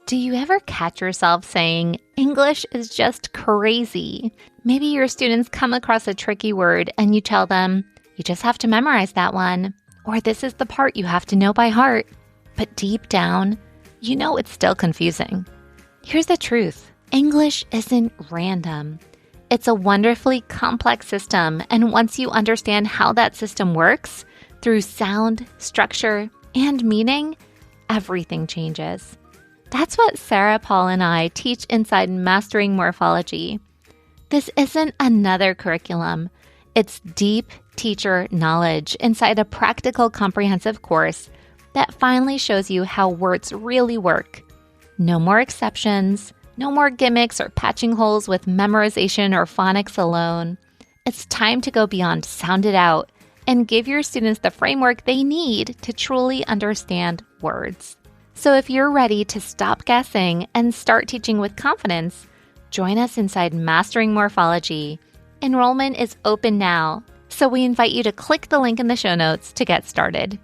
Do you ever catch yourself saying, English is just crazy? Maybe your students come across a tricky word and you tell them, you just have to memorize that one, or this is the part you have to know by heart. But deep down, you know it's still confusing. Here's the truth. English isn't random. It's a wonderfully complex system, and once you understand how that system works, through sound, structure, and meaning, everything changes. That's what Sarah, Paul, and I teach inside Mastering Morphology. This isn't another curriculum. It's deep teacher knowledge inside a practical, comprehensive course that finally shows you how words really work. No more exceptions, no more gimmicks or patching holes with memorization or phonics alone. It's time to go beyond sound it out and give your students the framework they need to truly understand words. So if you're ready to stop guessing and start teaching with confidence, join us inside Mastering Morphology. Enrollment is open now, so we invite you to click the link in the show notes to get started.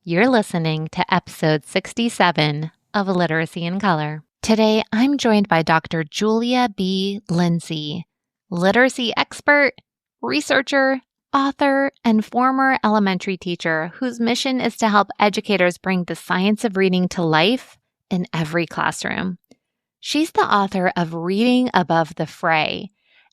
You're listening to episode 67 of Literacy in Color. Today, I'm joined by Dr. Julia B. Lindsey, literacy expert, researcher, author, and former elementary teacher whose mission is to help educators bring the science of reading to life in every classroom. She's the author of Reading Above the Fray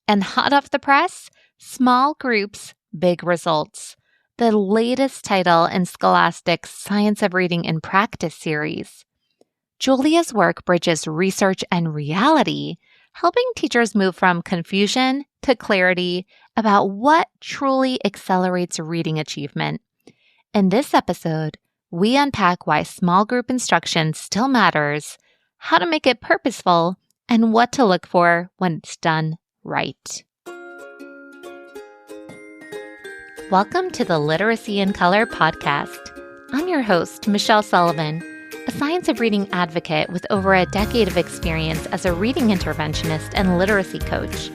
and hot off the press, Small Groups, Big Results, the latest title in Scholastic's Science of Reading in Practice series. Julia's work bridges research and reality, helping teachers move from confusion to clarity about what truly accelerates reading achievement. In this episode, we unpack why small group instruction still matters, how to make it purposeful, and what to look for when it's done right. Welcome to the Literacy in Color podcast. I'm your host, Michelle Sullivan, a science of reading advocate with over a decade of experience as a reading interventionist and literacy coach.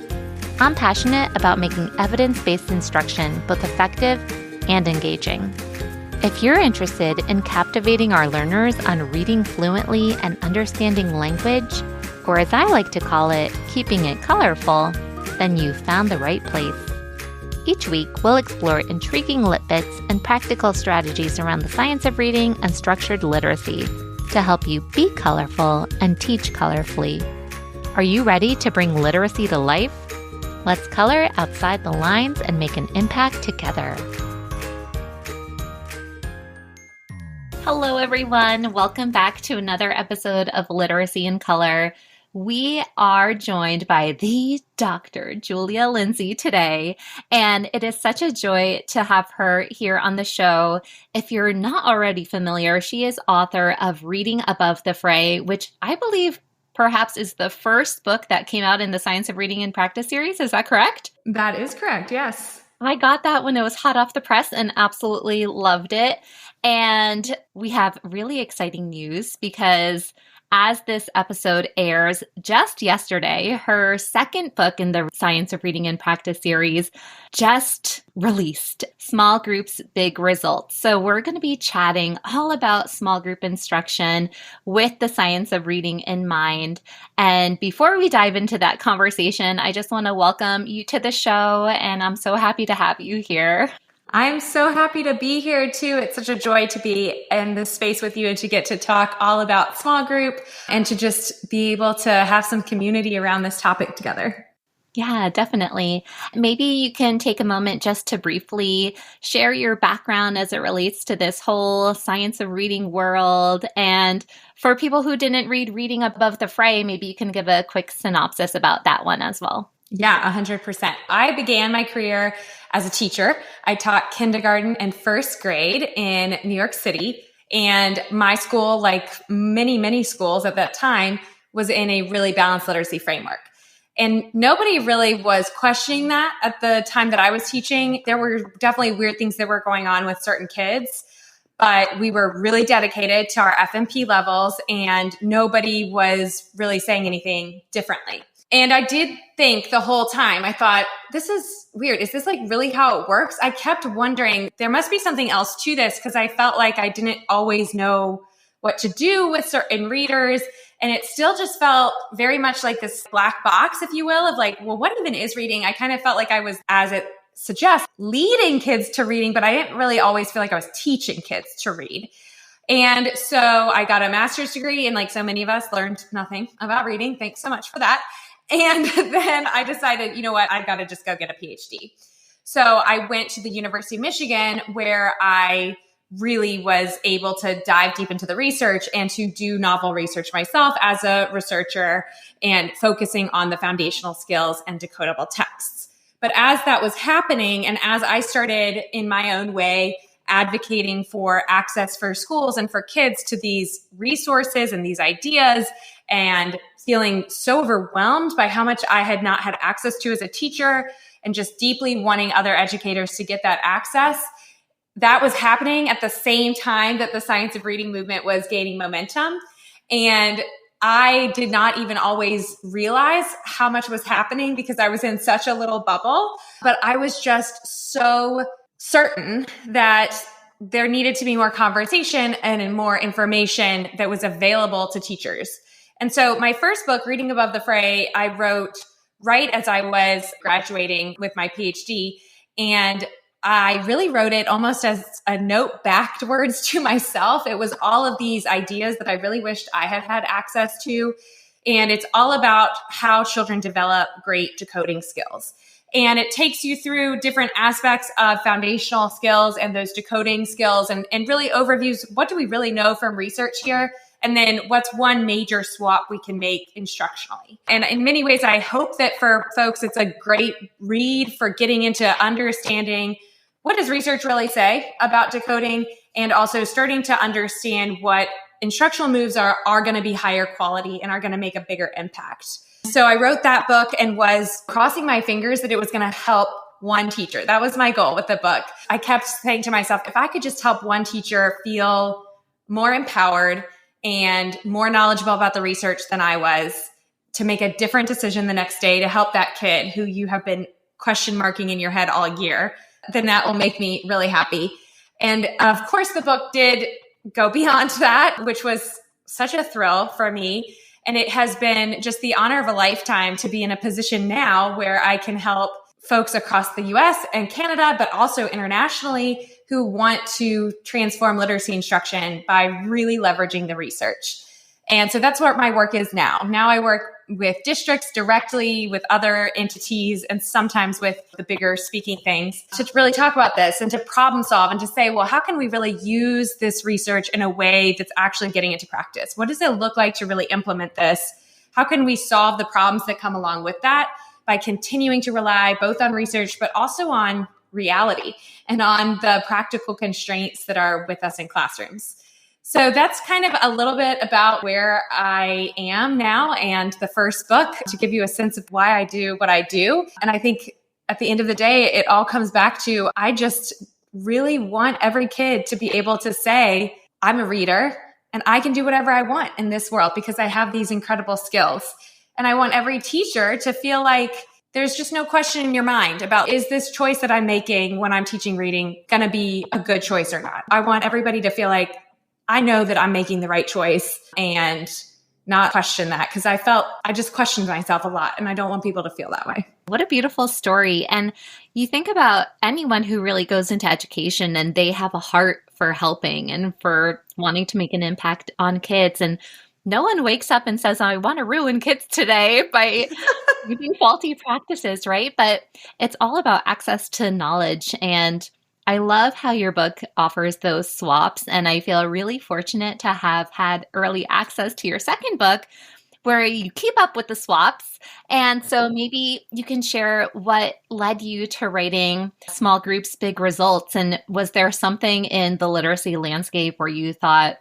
I'm passionate about making evidence-based instruction both effective and engaging. If you're interested in captivating our learners on reading fluently and understanding language, or as I like to call it, keeping it colorful, then you've found the right place. Each week, we'll explore intriguing lit bits and practical strategies around the science of reading and structured literacy to help you be colorful and teach colorfully. Are you ready to bring literacy to life? Let's color outside the lines and make an impact together. Hello, everyone. Welcome back to another episode of Literacy in Color. We are joined by the Dr. Julia Lindsey today, and it is such a joy to have her here on the show. If you're not already familiar, she is author of Reading Above the Fray, which I believe perhaps is the first book that came out in the Science of Reading in Practice series. Is that correct? That is correct, yes. I got that when it was hot off the press and absolutely loved it. And we have really exciting news because as this episode airs just yesterday, her second book in the Science of Reading in Practice series just released, Small Groups, Big Results. So we're going to be chatting all about small group instruction with the science of reading in mind. And before we dive into that conversation, I just want to welcome you to the show, and I'm so happy to have you here. I'm so happy to be here too. It's such a joy to be in this space with you and to get to talk all about small group and to just be able to have some community around this topic together. Yeah, definitely. Maybe you can take a moment just to briefly share your background as it relates to this whole science of reading world. And for people who didn't read Reading Above the Fray, maybe you can give a quick synopsis about that one as well. Yeah, 100%. I began my career as a teacher. I taught kindergarten and first grade in New York City. And my school, like many schools at that time, was in a really balanced literacy framework. And nobody really was questioning that at the time that I was teaching. There were definitely weird things that were going on with certain kids, but we were really dedicated to our FMP levels and nobody was really saying anything differently. And I did think the whole time, I thought, this is weird. Is this like really how it works? I kept wondering, there must be something else to this because I felt like I didn't always know what to do with certain readers. And it still just felt very much like this black box, if you will, of like, well, what even is reading? I kind of felt like I was, as it suggests, leading kids to reading, but I didn't really always feel like I was teaching kids to read. And so I got a master's degree, and like so many of us, learned nothing about reading. Thanks so much for that. And then I decided, you know what, I've got to just go get a PhD. So I went to the University of Michigan, where I really was able to dive deep into the research and to do novel research myself as a researcher and focusing on the foundational skills and decodable texts. But as that was happening, and as I started in my own way advocating for access for schools and for kids to these resources and these ideas, and feeling so overwhelmed by how much I had not had access to as a teacher, and just deeply wanting other educators to get that access, that was happening at the same time that the science of reading movement was gaining momentum. And I did not even always realize how much was happening because I was in such a little bubble. But I was just so certain that there needed to be more conversation and more information that was available to teachers. And so my first book, Reading Above the Fray, I wrote right as I was graduating with my PhD. And I really wrote it almost as a note backwards to myself. It was all of these ideas that I really wished I had had access to. And it's all about how children develop great decoding skills. And it takes you through different aspects of foundational skills and those decoding skills, and really overviews what do we really know from research here, and then what's one major swap we can make instructionally. And in many ways, I hope that for folks, it's a great read for getting into understanding what does research really say about decoding, and also starting to understand what instructional moves are going to be higher quality and are going to make a bigger impact. So I wrote that book and was crossing my fingers that it was going to help one teacher. That was my goal with the book. I kept saying to myself, if I could just help one teacher feel more empowered and more knowledgeable about the research than I was, to make a different decision the next day to help that kid who you have been question marking in your head all year, then that will make me really happy. And of course, the book did go beyond that, which was such a thrill for me. And it has been just the honor of a lifetime to be in a position now where I can help folks across the US and Canada, but also internationally, who want to transform literacy instruction by really leveraging the research. And so that's what my work is now. Now I work with districts directly, with other entities, and sometimes with the bigger speaking things to really talk about this and to problem solve and to say, well, how can we really use this research in a way that's actually getting into practice? What does it look like to really implement this? How can we solve the problems that come along with that by continuing to rely both on research, but also on reality and on the practical constraints that are with us in classrooms? So that's kind of a little bit about where I am now and the first book, to give you a sense of why I do what I do. And I think at the end of the day, it all comes back to, I just really want every kid to be able to say, I'm a reader and I can do whatever I want in this world because I have these incredible skills. And I want every teacher to feel like there's just no question in your mind about, is this choice that I'm making when I'm teaching reading going to be a good choice or not? I want everybody to feel like, I know that I'm making the right choice, and not question that, because I just questioned myself a lot, and I don't want people to feel that way. What a beautiful story. And you think about anyone who really goes into education and they have a heart for helping and for wanting to make an impact on kids. And no one wakes up and says, I want to ruin kids today by using faulty practices, right? But it's all about access to knowledge. And I love how your book offers those swaps, and I feel really fortunate to have had early access to your second book where you keep up with the swaps. And so maybe you can share what led you to writing Small Groups, Big Results. And was there something in the literacy landscape where you thought,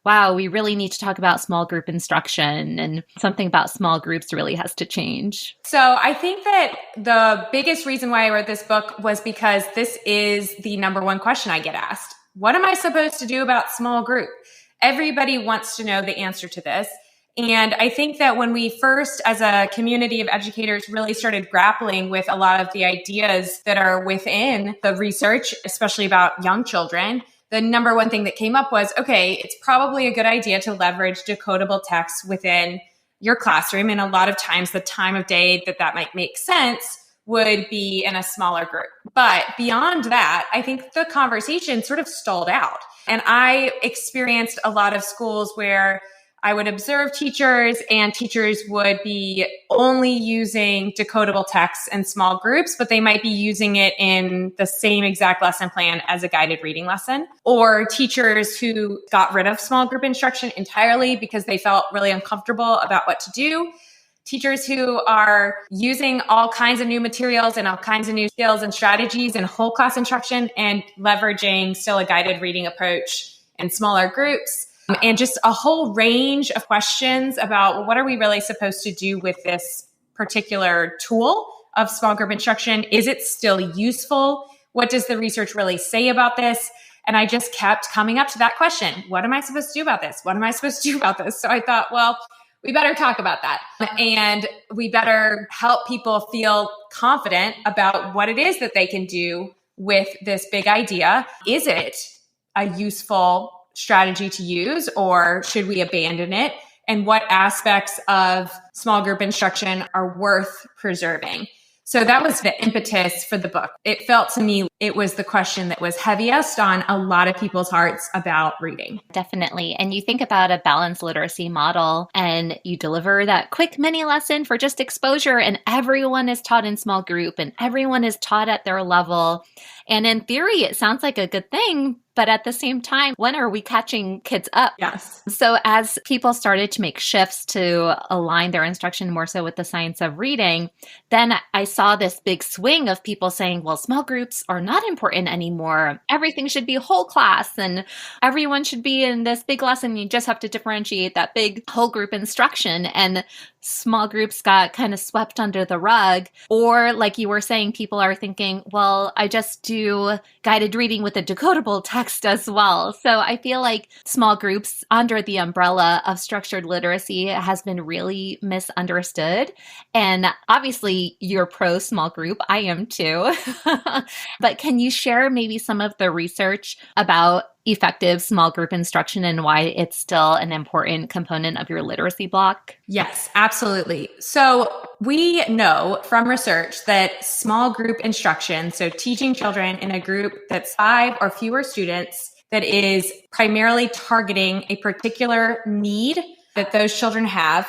wow, we really need to talk about small group instruction, and something about small groups really has to change? So I think that the biggest reason why I wrote this book was because this is the number one question I get asked. What am I supposed to do about small group? Everybody wants to know the answer to this. And I think that when we first, as a community of educators, really started grappling with a lot of the ideas that are within the research, especially about young children, the number one thing that came up was, okay, it's probably a good idea to leverage decodable text within your classroom. And a lot of times the time of day that might make sense would be in a smaller group. But beyond that, I think the conversation sort of stalled out. And I experienced a lot of schools where I would observe teachers and teachers would be only using decodable text in small groups, but they might be using it in the same exact lesson plan as a guided reading lesson. Or teachers who got rid of small group instruction entirely because they felt really uncomfortable about what to do. Teachers who are using all kinds of new materials and all kinds of new skills and strategies in whole class instruction and leveraging still a guided reading approach in smaller groups. And just a whole range of questions about, well, what are we really supposed to do with this particular tool of small group instruction? Is it still useful? What does the research really say about this? And I just kept coming up to that question. What am I supposed to do about this? What am I supposed to do about this? So I thought, well, we better talk about that. And we better help people feel confident about what it is that they can do with this big idea. Is it a useful strategy to use, or should we abandon it? And what aspects of small group instruction are worth preserving? So that was the impetus for the book. It felt to me it was the question that was heaviest on a lot of people's hearts about reading. Definitely. And you think about a balanced literacy model and you deliver that quick mini lesson for just exposure, and everyone is taught in small group and everyone is taught at their level. And in theory, it sounds like a good thing. But at the same time, when are we catching kids up? Yes. So as people started to make shifts to align their instruction more so with the science of reading, then I saw this big swing of people saying, well, small groups are not important anymore. Everything should be whole class and everyone should be in this big lesson. You just have to differentiate that big whole group instruction. And small groups got kind of swept under the rug. Or like you were saying, people are thinking, well, I just do guided reading with a decodable text as well. So I feel like small groups under the umbrella of structured literacy has been really misunderstood. And obviously you're pro small group. I am too. But can you share maybe some of the research about effective small group instruction and why it's still an important component of your literacy block? Yes, absolutely. So we know from research that small group instruction, so teaching children in a group that's 5 or fewer students, that is primarily targeting a particular need that those children have,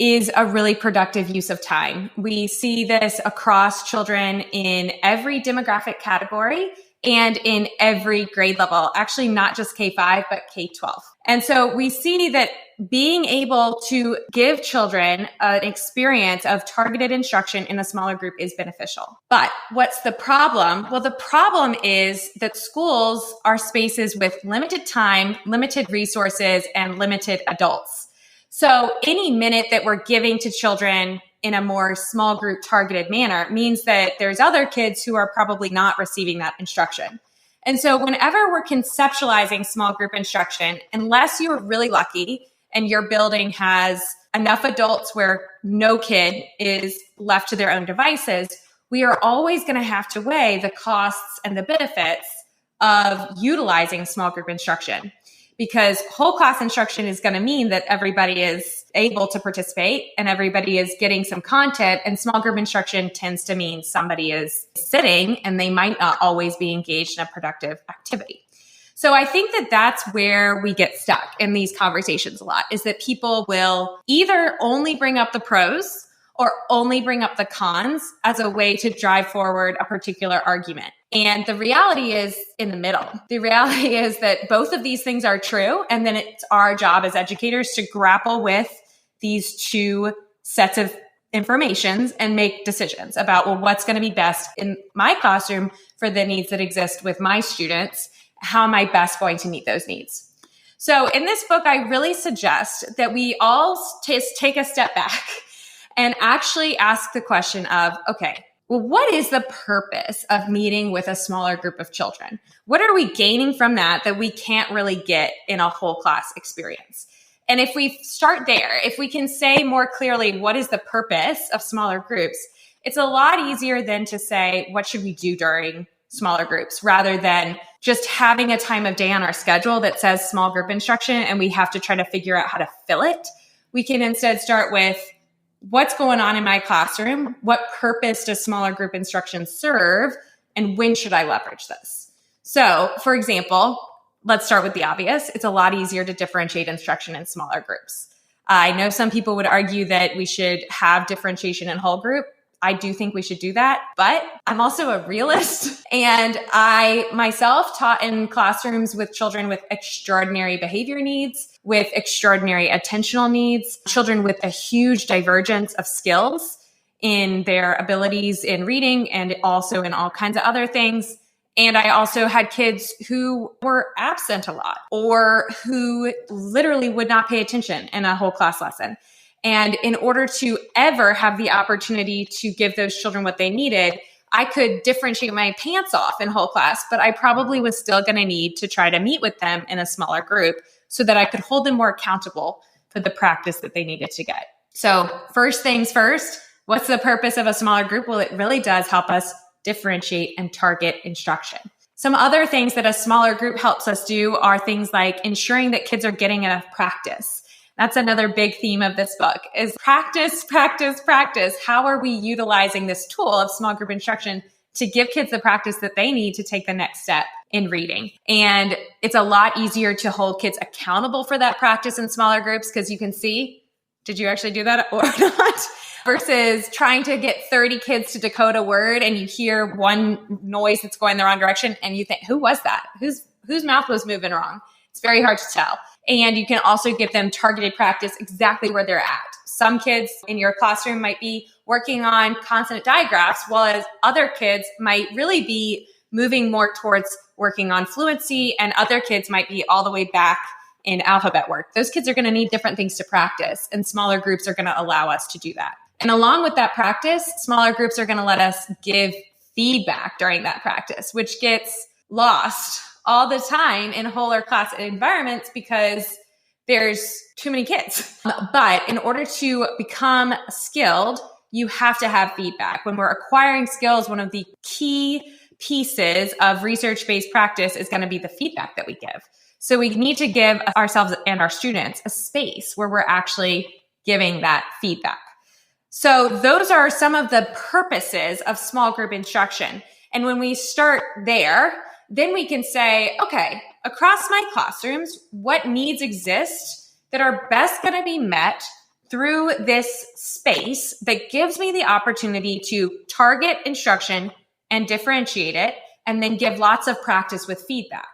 is a really productive use of time. We see this across children in every demographic category and in every grade level, actually not just K-5, but K-12. And so we see that being able to give children an experience of targeted instruction in a smaller group is beneficial. But what's the problem? Well, the problem is that schools are spaces with limited time, limited resources, and limited adults. So any minute that we're giving to children in a more small group targeted manner means that there's other kids who are probably not receiving that instruction. And so whenever we're conceptualizing small group instruction, unless you're really lucky and your building has enough adults where no kid is left to their own devices, we are always going to have to weigh the costs and the benefits of utilizing small group instruction. Because whole class instruction is going to mean that everybody is able to participate and everybody is getting some content, and small group instruction tends to mean somebody is sitting and they might not always be engaged in a productive activity. So I think that that's where we get stuck in these conversations a lot, is that people will either only bring up the pros or only bring up the cons as a way to drive forward a particular argument. And the reality is in the middle. The reality is that both of these things are true. And then it's our job as educators to grapple with these two sets of informations and make decisions about, well, what's going to be best in my classroom for the needs that exist with my students? How am I best going to meet those needs? So in this book, I really suggest that we all just take a step back and actually ask the question of, okay, well, what is the purpose of meeting with a smaller group of children? What are we gaining from that we can't really get in a whole class experience? And if we start there, if we can say more clearly, what is the purpose of smaller groups? It's a lot easier than to say, what should we do during smaller groups rather than just having a time of day on our schedule that says small group instruction and we have to try to figure out how to fill it. We can instead start with what's going on in my classroom? What purpose does smaller group instruction serve? And when should I leverage this? So, for example, let's start with the obvious. It's a lot easier to differentiate instruction in smaller groups. I know some people would argue that we should have differentiation in whole group. I do think we should do that, but I'm also a realist. And I myself taught in classrooms with children with extraordinary behavior needs, with extraordinary attentional needs, children with a huge divergence of skills in their abilities in reading and also in all kinds of other things. And I also had kids who were absent a lot or who literally would not pay attention in a whole class lesson. And in order to ever have the opportunity to give those children what they needed, I could differentiate my pants off in whole class, but I probably was still going to need to try to meet with them in a smaller group so that I could hold them more accountable for the practice that they needed to get. So first things first, what's the purpose of a smaller group? Well, it really does help us differentiate and target instruction. Some other things that a smaller group helps us do are things like ensuring that kids are getting enough practice. That's another big theme of this book is practice, practice, practice. How are we utilizing this tool of small group instruction to give kids the practice that they need to take the next step in reading? And it's a lot easier to hold kids accountable for that practice in smaller groups because you can see, did you actually do that or not? Versus trying to get 30 kids to decode a word and you hear one noise that's going the wrong direction and you think, who was that? Whose mouth was moving wrong? It's very hard to tell. And you can also give them targeted practice exactly where they're at. Some kids in your classroom might be working on consonant digraphs, while other kids might really be moving more towards working on fluency, and other kids might be all the way back in alphabet work. Those kids are going to need different things to practice, and smaller groups are going to allow us to do that. And along with that practice, smaller groups are going to let us give feedback during that practice, which gets lost all the time in whole or class environments because there's too many kids. But in order to become skilled, you have to have feedback. When we're acquiring skills, one of the key pieces of research-based practice is going to be the feedback that we give. So we need to give ourselves and our students a space where we're actually giving that feedback. So those are some of the purposes of small group instruction. And when we start there, then we can say, okay, across my classrooms, what needs exist that are best going to be met through this space that gives me the opportunity to target instruction and differentiate it, and then give lots of practice with feedback.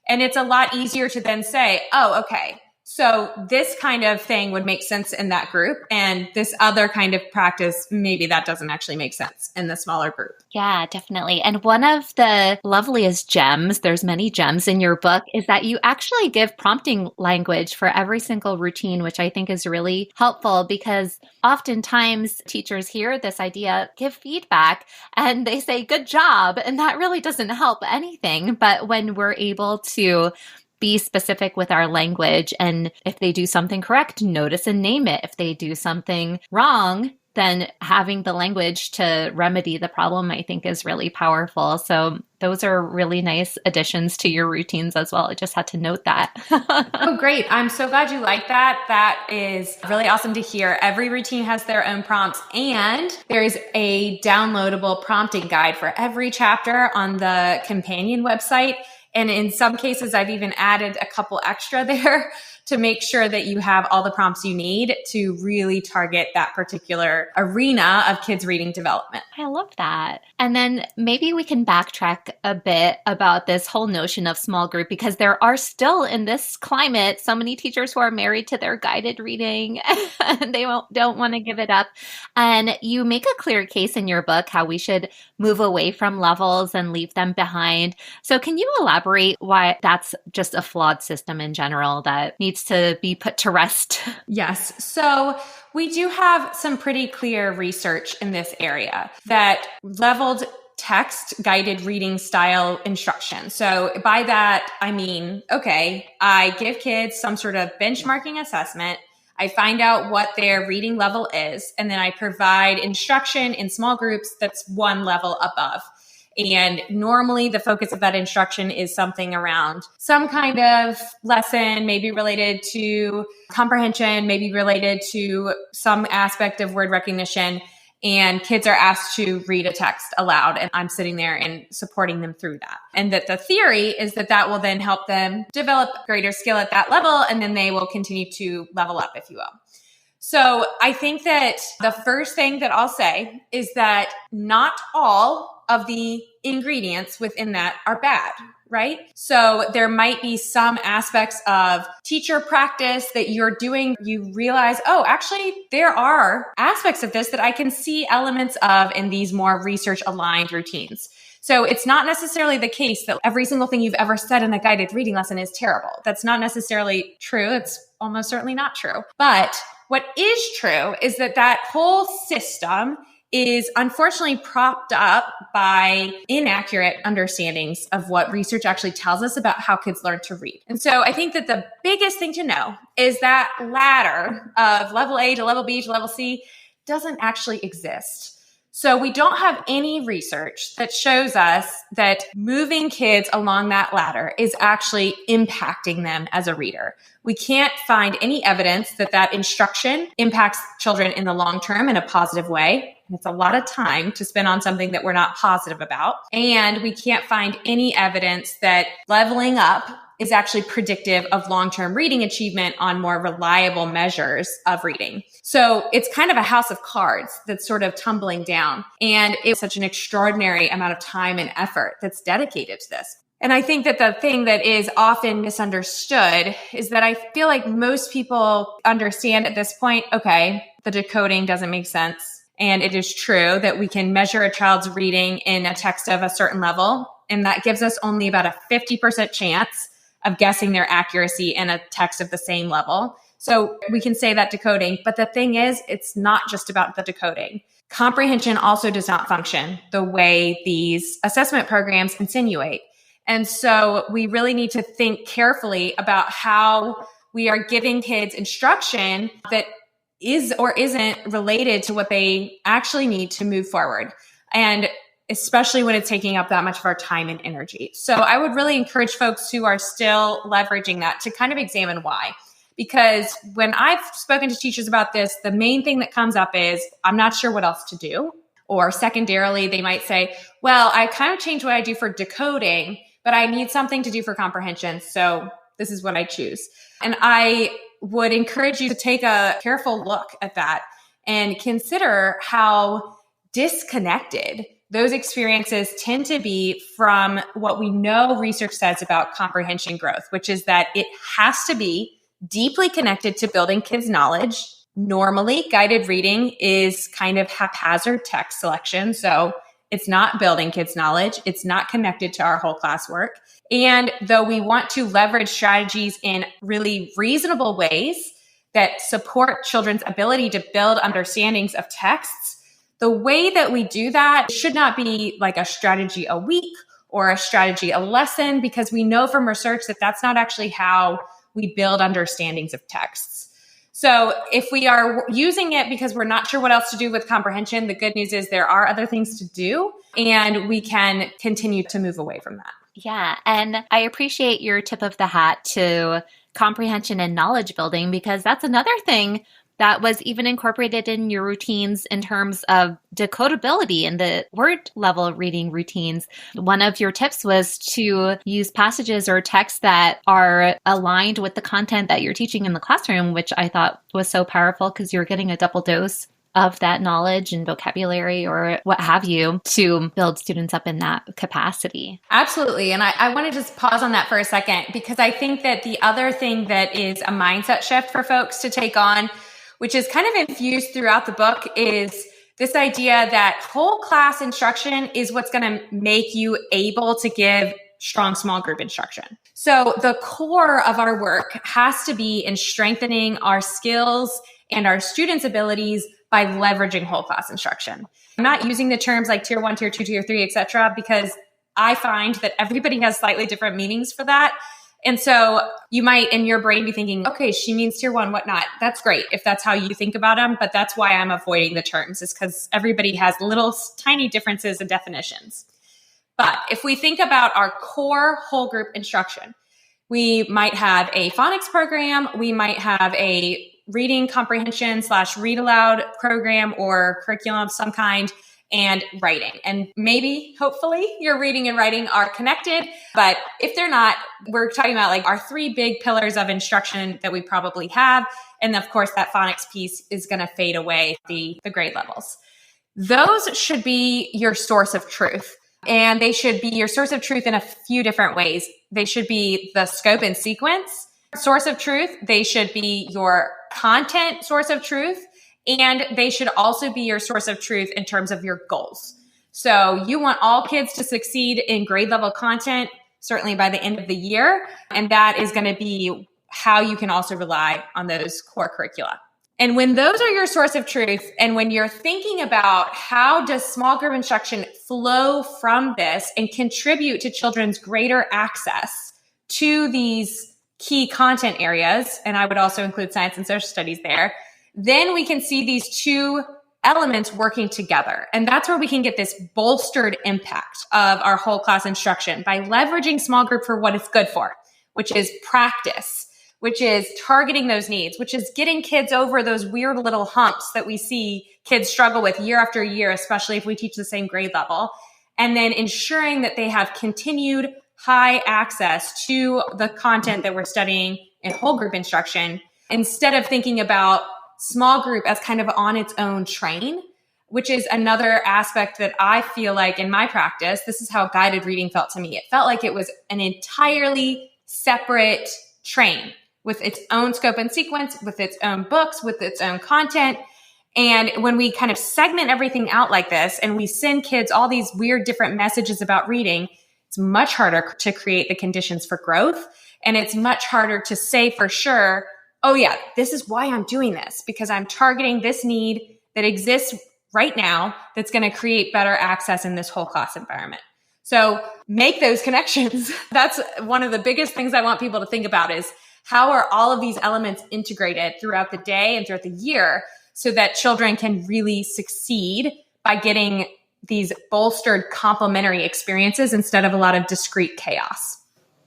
And it's a lot easier to then say, oh, okay, so this kind of thing would make sense in that group. And this other kind of practice, maybe that doesn't actually make sense in the smaller group. Yeah, definitely. And one of the loveliest gems, there's many gems in your book, is that you actually give prompting language for every single routine, which I think is really helpful because oftentimes teachers hear this idea, give feedback, and they say, good job. And that really doesn't help anything. But when we're able to be specific with our language, and if they do something correct, notice and name it. If they do something wrong, then having the language to remedy the problem, I think, is really powerful. So those are really nice additions to your routines as well. I just had to note that. Oh, great. I'm so glad you like that. That is really awesome to hear. Every routine has their own prompts, and there's a downloadable prompting guide for every chapter on the companion website. And in some cases, I've even added a couple extra there to make sure that you have all the prompts you need to really target that particular arena of kids' reading development. I love that. And then maybe we can backtrack a bit about this whole notion of small group, because there are still in this climate so many teachers who are married to their guided reading and they don't want to give it up. And you make a clear case in your book how we should move away from levels and leave them behind. So can you elaborate why that's just a flawed system in general that needs to be put to rest? Yes. So we do have some pretty clear research in this area that leveled text guided reading style instruction. So by that, I mean, okay, I give kids some sort of benchmarking assessment. I find out what their reading level is, and then I provide instruction in small groups that's one level above. And normally the focus of that instruction is something around some kind of lesson, maybe related to comprehension, maybe related to some aspect of word recognition. And kids are asked to read a text aloud, and I'm sitting there and supporting them through that. And that the theory is that that will then help them develop greater skill at that level, and then they will continue to level up, if you will. So I think that the first thing that I'll say is that not all of the ingredients within that are bad, right? So there might be some aspects of teacher practice that you're doing. You realize, oh, actually, there are aspects of this that I can see elements of in these more research aligned routines. So it's not necessarily the case that every single thing you've ever said in a guided reading lesson is terrible. That's not necessarily true. It's almost certainly not true. But what is true is that that whole system is unfortunately propped up by inaccurate understandings of what research actually tells us about how kids learn to read. And so I think that the biggest thing to know is that ladder of level A to level B to level C doesn't actually exist. So we don't have any research that shows us that moving kids along that ladder is actually impacting them as a reader. We can't find any evidence that that instruction impacts children in the long term in a positive way. It's a lot of time to spend on something that we're not positive about. And we can't find any evidence that leveling up is actually predictive of long-term reading achievement on more reliable measures of reading. So it's kind of a house of cards that's sort of tumbling down. And it's such an extraordinary amount of time and effort that's dedicated to this. And I think that the thing that is often misunderstood is that I feel like most people understand at this point, okay, the decoding doesn't make sense. And it is true that we can measure a child's reading in a text of a certain level. And that gives us only about a 50% chance of guessing their accuracy in a text of the same level. So we can say that decoding, but the thing is, it's not just about the decoding. Comprehension also does not function the way these assessment programs insinuate. And so we really need to think carefully about how we are giving kids instruction that is or isn't related to what they actually need to move forward. And especially when it's taking up that much of our time and energy. So I would really encourage folks who are still leveraging that to kind of examine why. Because when I've spoken to teachers about this, the main thing that comes up is, I'm not sure what else to do. Or secondarily, they might say, well, I kind of changed what I do for decoding, but I need something to do for comprehension. So this is what I choose. And I would encourage you to take a careful look at that and consider how disconnected those experiences tend to be from what we know research says about comprehension growth, which is that it has to be deeply connected to building kids' knowledge. Normally, guided reading is kind of haphazard text selection. So it's not building kids' knowledge. It's not connected to our whole classwork. And though we want to leverage strategies in really reasonable ways that support children's ability to build understandings of texts, the way that we do that should not be like a strategy a week or a strategy a lesson, because we know from research that that's not actually how we build understandings of texts. So if we are using it because we're not sure what else to do with comprehension, the good news is there are other things to do, and we can continue to move away from that. Yeah. And I appreciate your tip of the hat to comprehension and knowledge building, because that's another thing that was even incorporated in your routines in terms of decodability and the word level reading routines. One of your tips was to use passages or texts that are aligned with the content that you're teaching in the classroom, which I thought was so powerful because you're getting a double dose of that knowledge and vocabulary or what have you to build students up in that capacity. Absolutely. And I want to just pause on that for a second, because I think that the other thing that is a mindset shift for folks to take on, which is kind of infused throughout the book, is this idea that whole class instruction is what's going to make you able to give strong small group instruction. So the core of our work has to be in strengthening our skills and our students' abilities by leveraging whole class instruction. I'm not using the terms like tier 1, tier 2, tier 3, etc., because I find that everybody has slightly different meanings for that. And so you might in your brain be thinking, okay, she means tier 1, whatnot. That's great if that's how you think about them, but that's why I'm avoiding the terms, is because everybody has little tiny differences in definitions. But if we think about our core whole group instruction, we might have a phonics program, we might have a reading comprehension / read aloud program or curriculum of some kind, and writing. And maybe, hopefully, your reading and writing are connected. But if they're not, we're talking about like our 3 big pillars of instruction that we probably have. And of course, that phonics piece is going to fade away the grade levels. Those should be your source of truth. And they should be your source of truth in a few different ways. They should be the scope and sequence source of truth. They should be your content source of truth. And they should also be your source of truth in terms of your goals. So you want all kids to succeed in grade level content, certainly by the end of the year. And that is going to be how you can also rely on those core curricula. And when those are your source of truth, and when you're thinking about how does small group instruction flow from this and contribute to children's greater access to these key content areas, and I would also include science and social studies there, then we can see these 2 elements working together. And that's where we can get this bolstered impact of our whole class instruction by leveraging small group for what it's good for, which is practice, which is targeting those needs, which is getting kids over those weird little humps that we see kids struggle with year after year, especially if we teach the same grade level, and then ensuring that they have continued high access to the content that we're studying in whole group instruction, instead of thinking about small group as kind of on its own train, which is another aspect that I feel like in my practice, this is how guided reading felt to me. It felt like it was an entirely separate train with its own scope and sequence, with its own books, with its own content. And when we kind of segment everything out like this and we send kids all these weird different messages about reading, it's much harder to create the conditions for growth. And it's much harder to say for sure, oh yeah, this is why I'm doing this, because I'm targeting this need that exists right now that's going to create better access in this whole class environment. So make those connections. That's one of the biggest things I want people to think about is how are all of these elements integrated throughout the day and throughout the year so that children can really succeed by getting these bolstered complementary experiences instead of a lot of discrete chaos.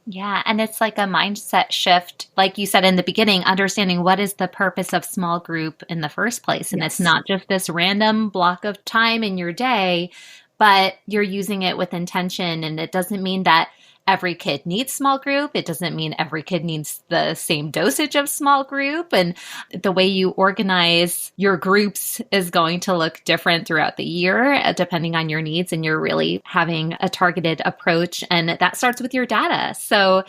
Yeah. And it's like a mindset shift, like you said in the beginning, understanding what is the purpose of small group in the first place. And It's not just this random block of time in your day, but you're using it with intention. And it doesn't mean that every kid needs small group. It doesn't mean every kid needs the same dosage of small group. And the way you organize your groups is going to look different throughout the year, depending on your needs. And you're really having a targeted approach. And that starts with your data. So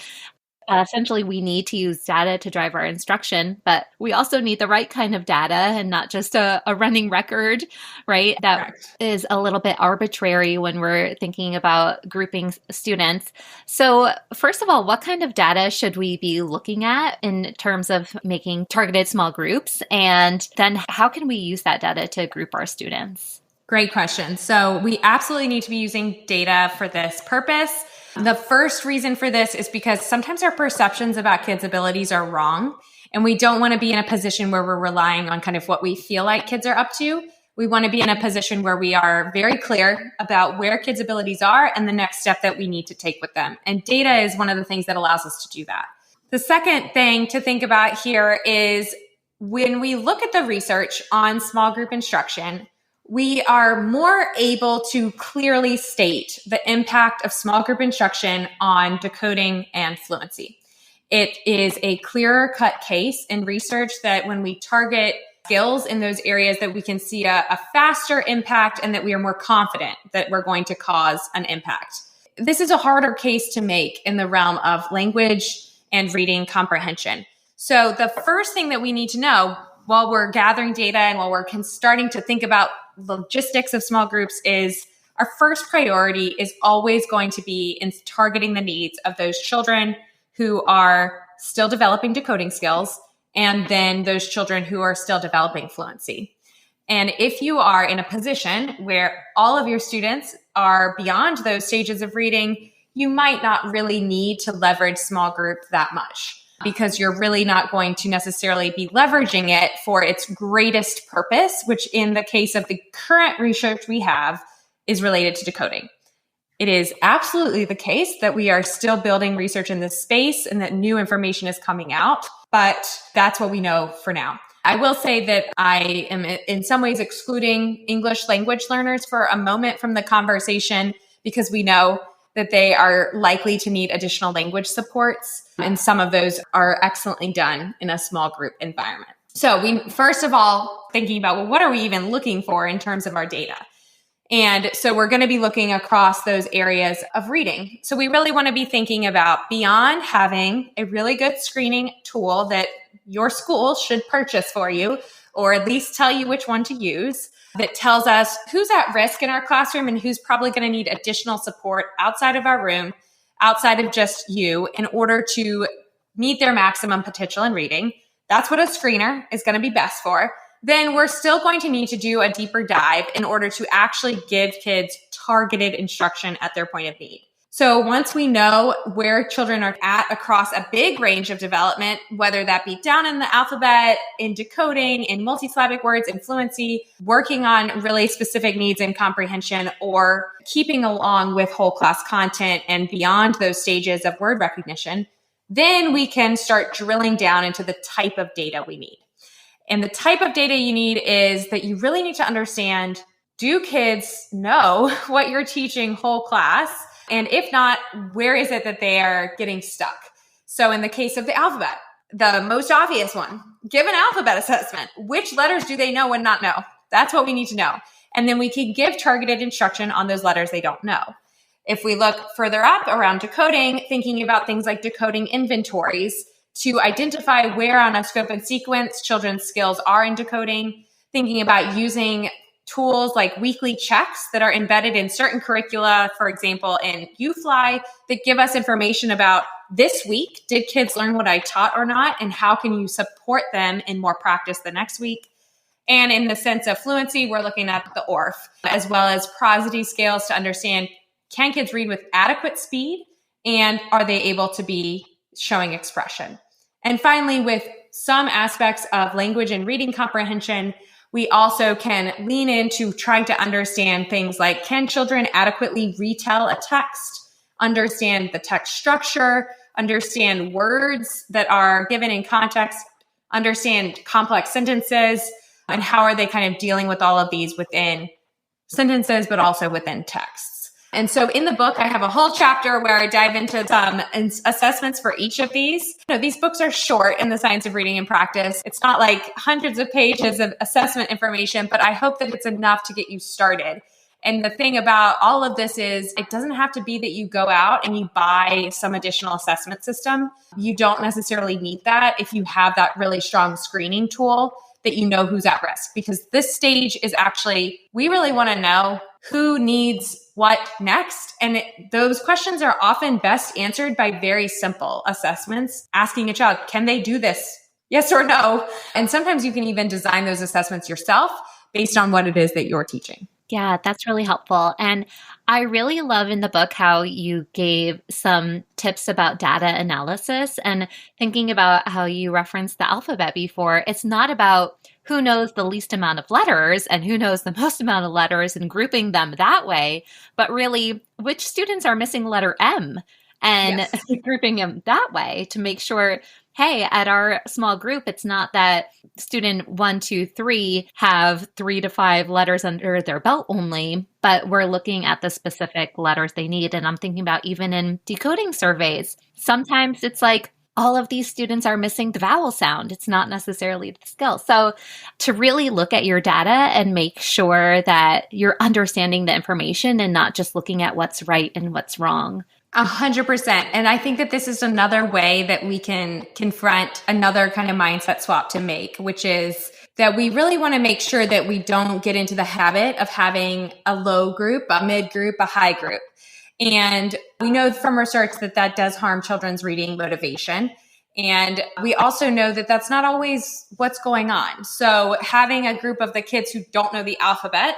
essentially, we need to use data to drive our instruction, but we also need the right kind of data and not just a running record, right? That Correct. Is a little bit arbitrary when we're thinking about grouping students. So first of all, what kind of data should we be looking at in terms of making targeted small groups? And then how can we use that data to group our students? Great question. So we absolutely need to be using data for this purpose. The first reason for this is because sometimes our perceptions about kids' abilities are wrong, and we don't want to be in a position where we're relying on kind of what we feel like kids are up to. We want to be in a position where we are very clear about where kids' abilities are and the next step that we need to take with them. And data is one of the things that allows us to do that. The second thing to think about here is when we look at the research on small group instruction, we are more able to clearly state the impact of small group instruction on decoding and fluency. It is a clearer cut case in research that when we target skills in those areas that we can see a faster impact and that we are more confident that we're going to cause an impact. This is a harder case to make in the realm of language and reading comprehension. So the first thing that we need to know while we're gathering data and while we're starting to think about logistics of small groups is our first priority is always going to be in targeting the needs of those children who are still developing decoding skills and then those children who are still developing fluency. And if you are in a position where all of your students are beyond those stages of reading, you might not really need to leverage small group that much, because you're really not going to necessarily be leveraging it for its greatest purpose, which in the case of the current research we have is related to decoding. It is absolutely the case that we are still building research in this space and that new information is coming out, but that's what we know for now. I will say that I am in some ways excluding English language learners for a moment from the conversation because we know that they are likely to need additional language supports. And some of those are excellently done in a small group environment. So we, first of all, thinking about, well, what are we even looking for in terms of our data? And so we're going to be looking across those areas of reading. So we really want to be thinking about beyond having a really good screening tool that your school should purchase for you, or at least tell you which one to use, that tells us who's at risk in our classroom and who's probably going to need additional support outside of our room, outside of just you, in order to meet their maximum potential in reading. That's what a screener is going to be best for. Then we're still going to need to do a deeper dive in order to actually give kids targeted instruction at their point of need. So once we know where children are at across a big range of development, whether that be down in the alphabet, in decoding, in multisyllabic words, in fluency, working on really specific needs and comprehension, or keeping along with whole class content and beyond those stages of word recognition, then we can start drilling down into the type of data we need. And the type of data you need is that you really need to understand, do kids know what you're teaching whole class? And if not, where is it that they are getting stuck? So in the case of the alphabet, the most obvious one, give an alphabet assessment. Which letters do they know and not know? That's what we need to know. And then we can give targeted instruction on those letters they don't know. If we look further up around decoding, thinking about things like decoding inventories, to identify where on a scope and sequence children's skills are in decoding, thinking about using tools like weekly checks that are embedded in certain curricula, for example, in UFly, that give us information about this week, did kids learn what I taught or not, and how can you support them in more practice the next week? And in the sense of fluency, we're looking at the ORF, as well as prosody scales to understand, can kids read with adequate speed, and are they able to be showing expression? And finally, with some aspects of language and reading comprehension, we also can lean into trying to understand things like, can children adequately retell a text, understand the text structure, understand words that are given in context, understand complex sentences, and how are they kind of dealing with all of these within sentences, but also within texts. And so in the book, I have a whole chapter where I dive into some assessments for each of these. These books are short in the science of reading and practice. It's not like hundreds of pages of assessment information, but I hope that it's enough to get you started. And the thing about all of this is it doesn't have to be that you go out and you buy some additional assessment system. You don't necessarily need that if you have that really strong screening tool that you know who's at risk. Because this stage is actually, we really want to know who needs what next. And those questions are often best answered by very simple assessments, asking a child, can they do this? Yes or no? And sometimes you can even design those assessments yourself based on what it is that you're teaching. Yeah, that's really helpful. And I really love in the book how you gave some tips about data analysis and thinking about how you referenced the alphabet before. It's not about who knows the least amount of letters and who knows the most amount of letters and grouping them that way, but really which students are missing letter M and yes. grouping them that way to make sure, hey, at our small group, it's not that student 1, 2, 3 have 3 to 5 letters under their belt only, but we're looking at the specific letters they need. And I'm thinking about even in decoding surveys, sometimes it's like, all of these students are missing the vowel sound. It's not necessarily the skill. So to really look at your data and make sure that you're understanding the information and not just looking at what's right and what's wrong. 100%. And I think that this is another way that we can confront another kind of mindset swap to make, which is that we really want to make sure that we don't get into the habit of having a low group, a mid group, a high group. And we know from research that that does harm children's reading motivation. And we also know that that's not always what's going on. So having a group of the kids who don't know the alphabet,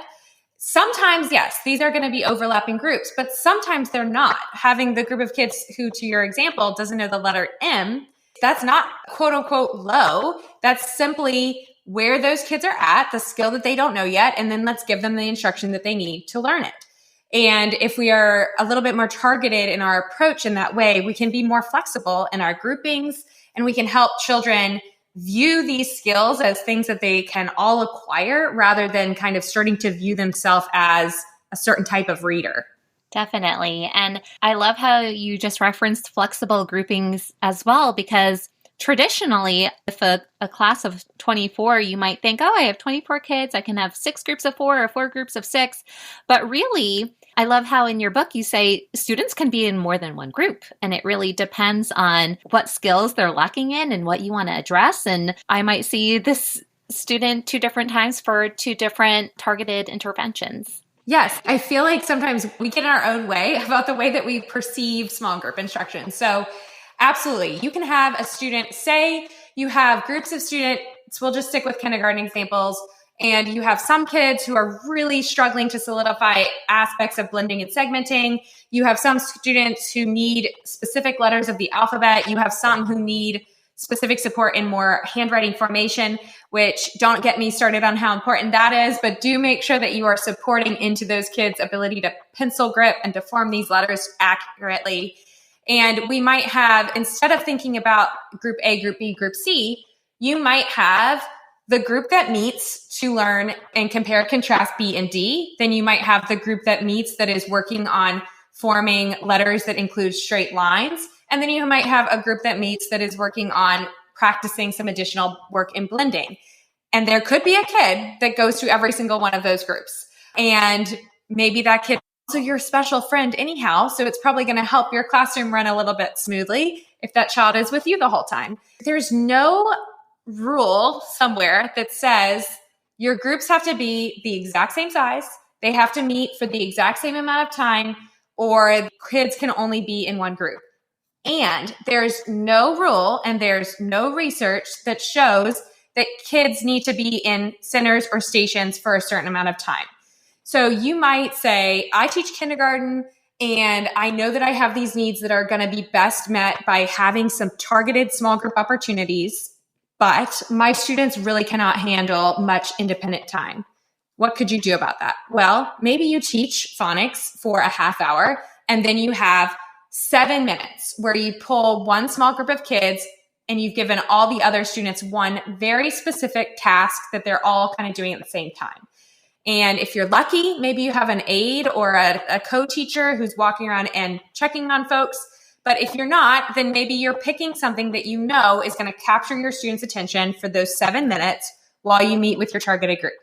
sometimes, yes, these are going to be overlapping groups, but sometimes they're not. Having the group of kids who, to your example, doesn't know the letter M, that's not quote unquote low. That's simply where those kids are at, the skill that they don't know yet. And then let's give them the instruction that they need to learn it. And if we are a little bit more targeted in our approach in that way, we can be more flexible in our groupings, and we can help children view these skills as things that they can all acquire rather than kind of starting to view themselves as a certain type of reader. Definitely. And I love how you just referenced flexible groupings as well, because traditionally, if a class of 24, you might think, oh, I have 24 kids, I can have 6 groups of 4 or 4 groups of 6. But really, I love how in your book you say students can be in more than one group, and it really depends on what skills they're lacking in and what you want to address. And I might see this student 2 different times for 2 different targeted interventions. Yes, I feel like sometimes we get in our own way about the way that we perceive small group instruction. So absolutely, you can have a student, say you have groups of students, we'll just stick with kindergarten examples, and you have some kids who are really struggling to solidify aspects of blending and segmenting. You have some students who need specific letters of the alphabet. You have some who need specific support in more handwriting formation, which don't get me started on how important that is, but do make sure that you are supporting into those kids' ability to pencil grip and to form these letters accurately. And we might have, instead of thinking about group A, group B, group C, you might have the group that meets to learn and compare, contrast B and D. Then you might have the group that meets that is working on forming letters that include straight lines. And then you might have a group that meets that is working on practicing some additional work in blending. And there could be a kid that goes to every single one of those groups. And maybe that kid is also your special friend anyhow. So it's probably going to help your classroom run a little bit smoothly if that child is with you the whole time. There's no rule somewhere that says your groups have to be the exact same size. They have to meet for the exact same amount of time, or kids can only be in one group. And there's no rule and there's no research that shows that kids need to be in centers or stations for a certain amount of time. So you might say, I teach kindergarten and I know that I have these needs that are going to be best met by having some targeted small group opportunities, but my students really cannot handle much independent time. What could you do about that? Well, maybe you teach phonics for a half hour and then you have 7 minutes where you pull one small group of kids and you've given all the other students one very specific task that they're all kind of doing at the same time. And if you're lucky, maybe you have an aide or a co-teacher who's walking around and checking on folks. But if you're not, then maybe you're picking something that you know is going to capture your students' attention for those 7 minutes while you meet with your targeted group.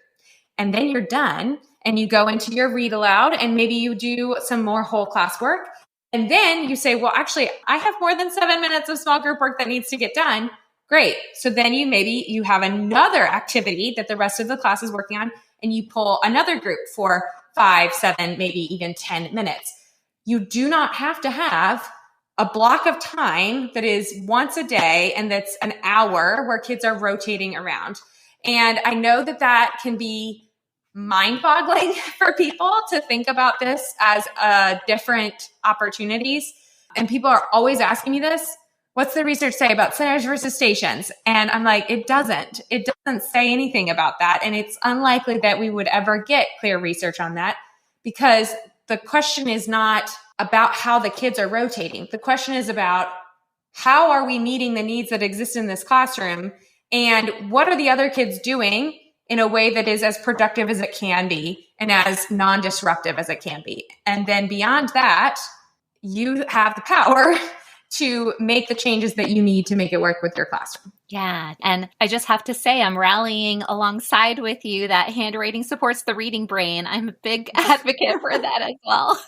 And then you're done and you go into your read aloud and maybe you do some more whole class work. And then you say, well, actually, I have more than 7 minutes of small group work that needs to get done. Great. So then you have another activity that the rest of the class is working on, and you pull another group for 5, 7, maybe even 10 minutes. You do not have to have a block of time that is once a day and that's an hour where kids are rotating around. And I know that that can be mind-boggling for people to think about this as different opportunities. And people are always asking me this, what's the research say about centers versus stations? And I'm like, it doesn't say anything about that. And it's unlikely that we would ever get clear research on that, because the question is not about how the kids are rotating. The question is about how are we meeting the needs that exist in this classroom, and what are the other kids doing in a way that is as productive as it can be and as non-disruptive as it can be. And then beyond that, you have the power to make the changes that you need to make it work with your classroom. Yeah. And I just have to say, I'm rallying alongside with you that handwriting supports the reading brain. I'm a big advocate for that as well.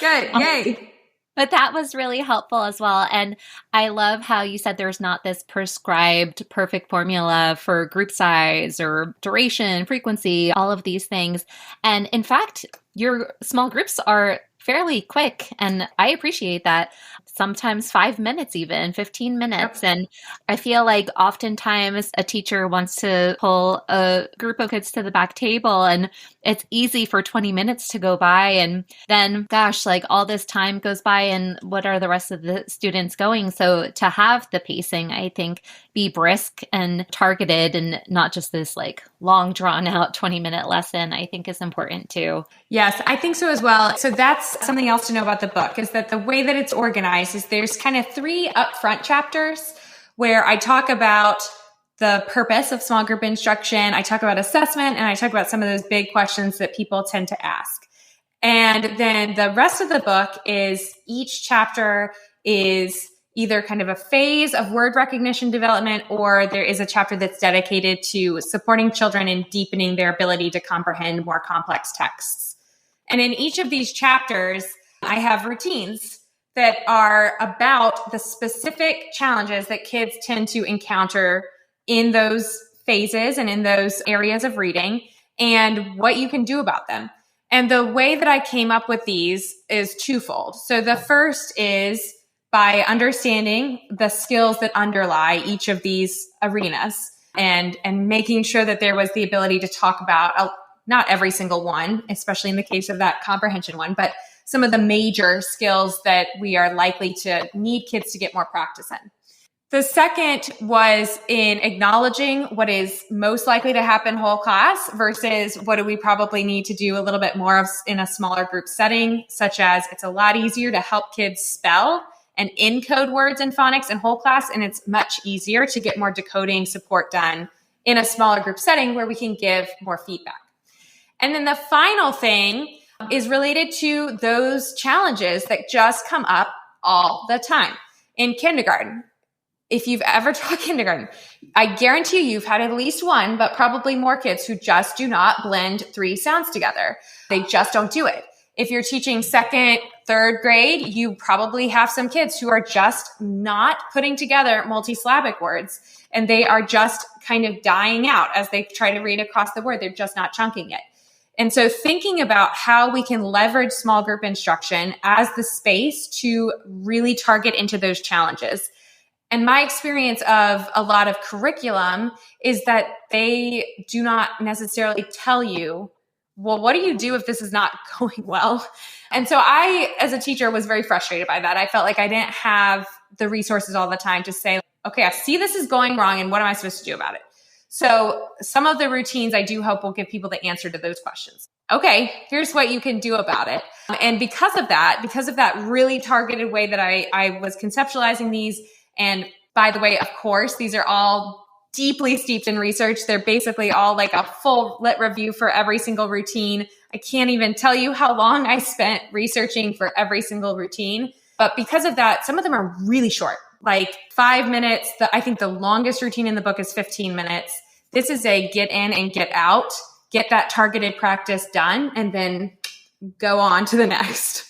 Good. Yay. But that was really helpful as well. And I love how you said there's not this prescribed perfect formula for group size or duration, frequency, all of these things. And in fact, your small groups are fairly quick. And I appreciate that. Sometimes 5 minutes, even 15 minutes. Yep. And I feel like oftentimes a teacher wants to pull a group of kids to the back table and it's easy for 20 minutes to go by. And then, gosh, like all this time goes by and what are the rest of the students going? So to have the pacing, I think, be brisk and targeted and not just this like long drawn out 20-minute lesson, I think is important too. Yes, I think so as well. So that's something else to know about the book is that the way that it's organized is there's kind of 3 upfront chapters where I talk about the purpose of small group instruction. I talk about assessment and I talk about some of those big questions that people tend to ask. And then the rest of the book is each chapter is either kind of a phase of word recognition development, or there is a chapter that's dedicated to supporting children in deepening their ability to comprehend more complex texts. And in each of these chapters, I have routines that are about the specific challenges that kids tend to encounter in those phases and in those areas of reading and what you can do about them. And the way that I came up with these is twofold. So the first is by understanding the skills that underlie each of these arenas and making sure that there was the ability to talk about not every single one, especially in the case of that comprehension one, but some of the major skills that we are likely to need kids to get more practice in. The second was in acknowledging what is most likely to happen whole class versus what do we probably need to do a little bit more of in a smaller group setting, such as it's a lot easier to help kids spell and encode words in phonics in whole class, and it's much easier to get more decoding support done in a smaller group setting where we can give more feedback. And then the final thing is related to those challenges that just come up all the time in kindergarten. If you've ever taught kindergarten, I guarantee you've had at least one, but probably more kids who just do not blend 3 sounds together. They just don't do it. If you're teaching 2nd, 3rd grade, you probably have some kids who are just not putting together multisyllabic words, and they are just kind of dying out as they try to read across the word. They're just not chunking it. And so thinking about how we can leverage small group instruction as the space to really target into those challenges. And my experience of a lot of curriculum is that they do not necessarily tell you, well, what do you do if this is not going well? And so I, as a teacher, was very frustrated by that. I felt like I didn't have the resources all the time to say, okay, I see this is going wrong, and what am I supposed to do about it? So some of the routines I do hope will give people the answer to those questions. Okay, here's what you can do about it. And because of that really targeted way that I was conceptualizing these, and by the way, of course, these are all deeply steeped in research. They're basically all like a full lit review for every single routine. I can't even tell you how long I spent researching for every single routine. But because of that, some of them are really short, like 5 minutes. I think the longest routine in the book is 15 minutes. This is a get in and get out, get that targeted practice done, and then go on to the next.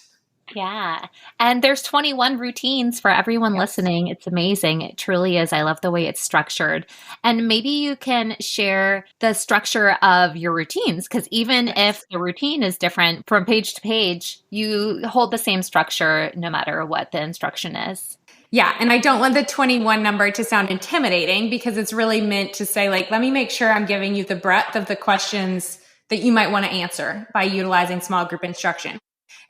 Yeah. And there's 21 routines for everyone listening. It's amazing. It truly is. I love the way it's structured. And maybe you can share the structure of your routines, because even if the routine is different from page to page, you hold the same structure no matter what the instruction is. Yeah. And I don't want the 21 number to sound intimidating, because it's really meant to say, like, let me make sure I'm giving you the breadth of the questions that you might want to answer by utilizing small group instruction.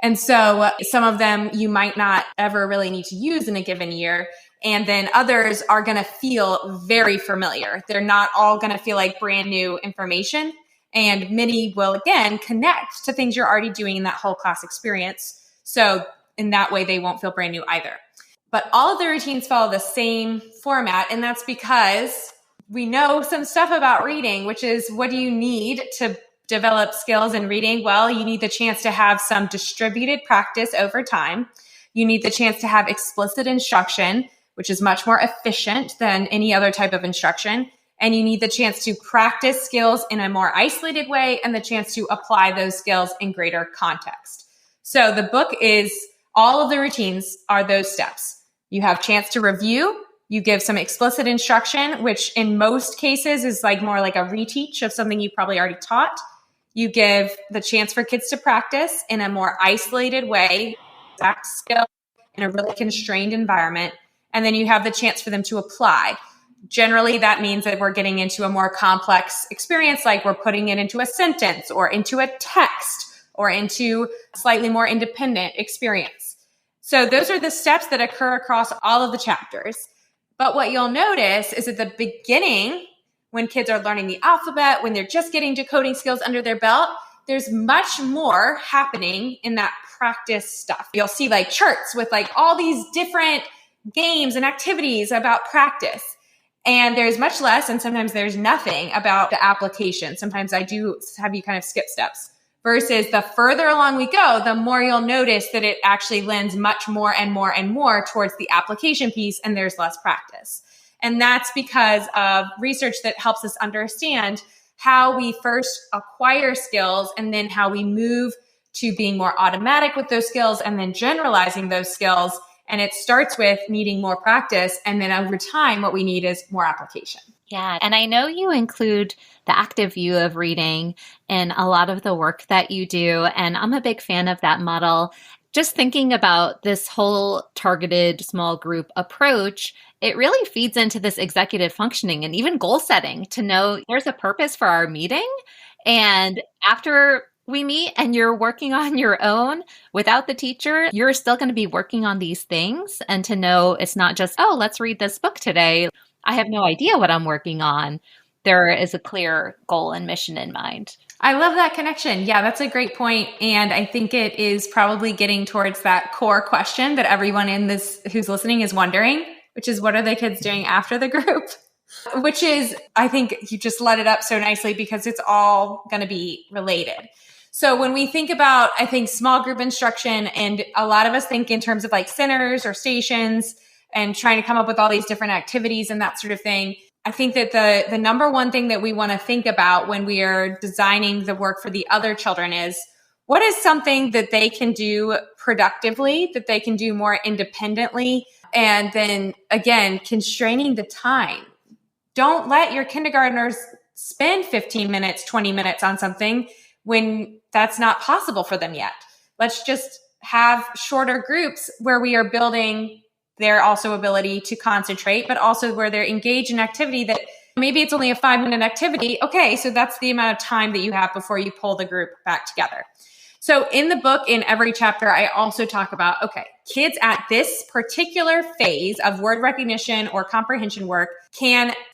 And so some of them you might not ever really need to use in a given year. And then others are going to feel very familiar. They're not all going to feel like brand new information. And many will, again, connect to things you're already doing in that whole class experience. So in that way, they won't feel brand new either. But all of the routines follow the same format. And that's because we know some stuff about reading, which is, what do you need to develop skills in reading? Well, you need the chance to have some distributed practice over time. You need the chance to have explicit instruction, which is much more efficient than any other type of instruction. And you need the chance to practice skills in a more isolated way and the chance to apply those skills in greater context. So the book is, all of the routines are those steps. You have chance to review. You give some explicit instruction, which in most cases is like more like a reteach of something you probably already taught. You give the chance for kids to practice in a more isolated way, exact skill in a really constrained environment. And then you have the chance for them to apply. Generally, that means that we're getting into a more complex experience, like we're putting it into a sentence or into a text or into a slightly more independent experience. So those are the steps that occur across all of the chapters. But what you'll notice is at the beginning, when kids are learning the alphabet, when they're just getting decoding skills under their belt, there's much more happening in that practice stuff. You'll see like charts with like all these different games and activities about practice. And there's much less, and sometimes there's nothing about the application. Sometimes I do have you kind of skip steps. Versus the further along we go, the more you'll notice that it actually lends much more and more and more towards the application piece, and there's less practice. And that's because of research that helps us understand how we first acquire skills and then how we move to being more automatic with those skills and then generalizing those skills. And it starts with needing more practice. And then over time, what we need is more application. Yeah. And I know you include the active view of reading in a lot of the work that you do. And I'm a big fan of that model. Just thinking about this whole targeted small group approach, it really feeds into this executive functioning and even goal setting to know there's a purpose for our meeting. And after we meet and you're working on your own without the teacher, you're still going to be working on these things. And to know it's not just, oh, let's read this book today. I have no idea what I'm working on. There is a clear goal and mission in mind. I love that connection. Yeah, that's a great point. And I think it is probably getting towards that core question that everyone in this who's listening is wondering, which is what are the kids doing after the group? Which is, I think you just let it up so nicely because it's all going to be related. So when we think about, I think, small group instruction, and a lot of us think in terms of like centers or stations and trying to come up with all these different activities and that sort of thing. I think that the number one thing that we want to think about when we are designing the work for the other children is what is something that they can do productively, that they can do more independently, and then again, constraining the time. Don't let your kindergartners spend 15 minutes, 20 minutes on something when that's not possible for them yet. Let's just have shorter groups where we are building their also ability to concentrate, but also where they're engaged in activity that maybe it's only a 5-minute activity. Okay, so that's the amount of time that you have before you pull the group back together. So in the book, in every chapter, I also talk about, okay, kids at this particular phase of word recognition or comprehension work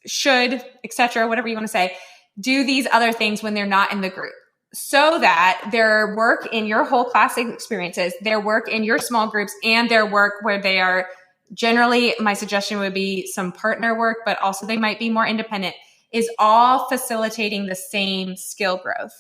should, etc., whatever you want to say, do these other things when they're not in the group. So that their work in your whole class experiences, their work in your small groups, and their work where they are generally, my suggestion would be some partner work, but also they might be more independent, is all facilitating the same skill growth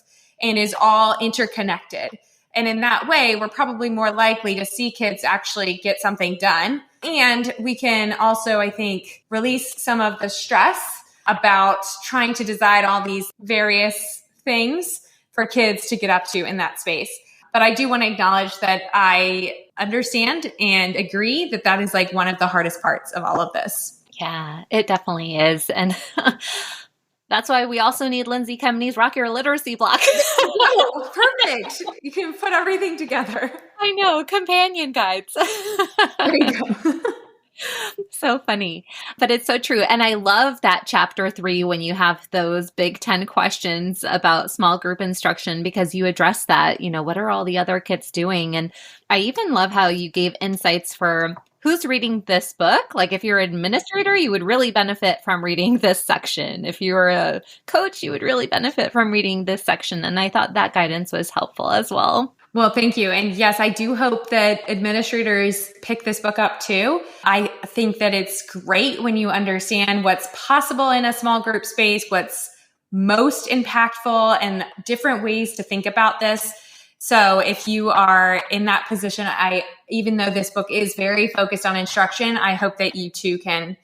and is all interconnected. And in that way, we're probably more likely to see kids actually get something done. And we can also, I think, release some of the stress about trying to design all these various things for kids to get up to in that space. But I do want to acknowledge that I understand and agree that that is like one of the hardest parts of all of this. Yeah, it definitely is. And that's why we also need Lindsey Kemney's Rock Your Literacy block. Oh, perfect. You can put everything together. I know, companion guides. There you go. So funny, but it's so true. And I love that chapter 3 when you have those big 10 questions about small group instruction, because you address that, what are all the other kids doing? And I even love how you gave insights for who's reading this book. Like if you're an administrator, you would really benefit from reading this section. If you're a coach, you would really benefit from reading this section. And I thought that guidance was helpful as well. Well, thank you. And yes, I do hope that administrators pick this book up too. I think that it's great when you understand what's possible in a small group space, what's most impactful, and different ways to think about this. So if you are in that position, even though this book is very focused on instruction, I hope that you too can